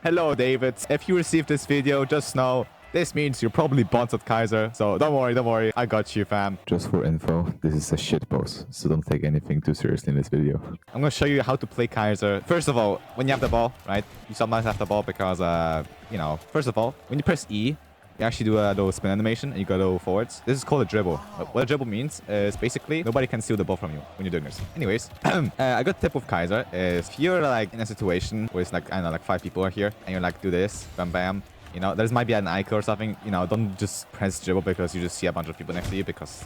Hello, David. If you received this video, just know this means you're probably bots at Kaiser. So don't worry. I got you, fam. Just for info, this is a shitpost, so don't take anything too seriously in this video. I'm gonna show you how to play Kaiser. First of all, when you have the ball, right? You sometimes have the ball because, you know, first of all, when you press E, you actually do a little spin animation and you go forwards. This is called a dribble. What a dribble means is basically nobody can steal the ball from you when you're doing this. Anyways, a good tip with Kaiser is if you're like in a situation where it's like, I don't know, like 5 people are here and you're like, do this, bam, bam. You know, there might be an icon or something. You know, don't just press dribble because you just see a bunch of people next to you because,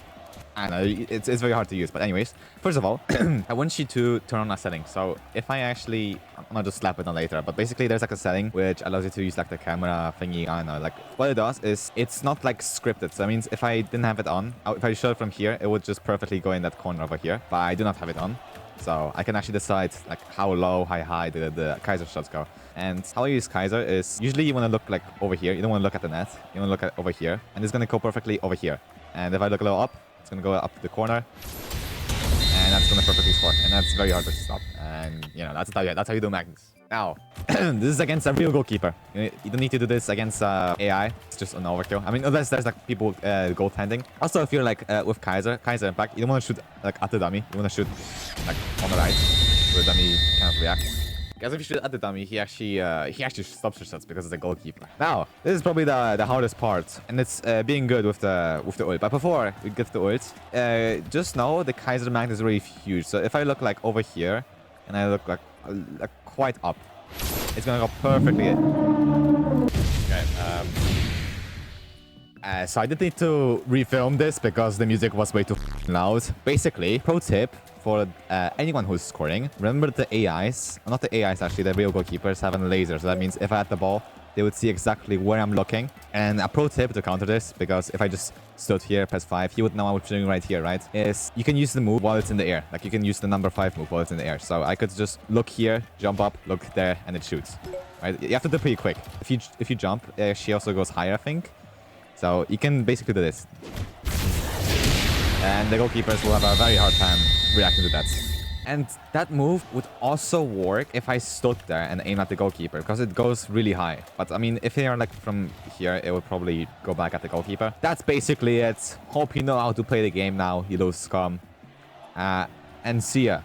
I don't know, it's very hard to use. But anyways, first of all, I want you to turn on a setting. So if I actually, I'm gonna just slap it on later. But basically there's like a setting which allows you to use like the camera thingy. I don't know, like what it does is it's not like scripted. So that means if I didn't have it on, if I show it from here, it would just perfectly go in that corner over here. But I do not have it on. So I can actually decide like how low, how high the Kaiser shots go. And how I use Kaiser is usually you want to look like over here. You don't want to look at the net. You want to look at over here. And it's going to go perfectly over here. And if I look a little up, it's going to go up the corner. And that's going to perfectly score. And that's very hard to stop. And, you know, that's how you do magnets. Now, this is against a real goalkeeper. You don't need to do this against AI. It's just an overkill. I mean, unless there's like people goaltending. Also, if you're like with Kaiser Impact, you don't want to shoot like at the dummy. You want to shoot like on the right, where the dummy kind of reacts. Because if you shoot at the dummy, he actually stops your shots because it's a goalkeeper. Now, this is probably the hardest part, and it's being good with the ult. But before we get to the ult, just know the Kaiser magnet is really huge. So if I look like over here, and I look like quite up, it's gonna go perfectly. Okay. So I did need to refilm this because the music was way too loud. Basically, pro tip for anyone who's scoring, remember the AIs, not the AIs actually, the real goalkeepers have a laser. So that means if I had the ball, they would see exactly where I'm looking. And a pro tip to counter this, because if I just stood here, press 5, he would know I was doing right here, right? Is you can use the move while it's in the air. Like you can use the number 5 move while it's in the air. So I could just look here, jump up, look there, and it shoots. Right? You have to do it pretty quick. If you jump, she also goes higher, I think. So you can basically do this. And the goalkeepers will have a very hard time reacting to that. And that move would also work if I stood there and aimed at the goalkeeper, because it goes really high. But I mean, if they are like from here, it would probably go back at the goalkeeper. That's basically it. Hope you know how to play the game now, you little scum. And see ya.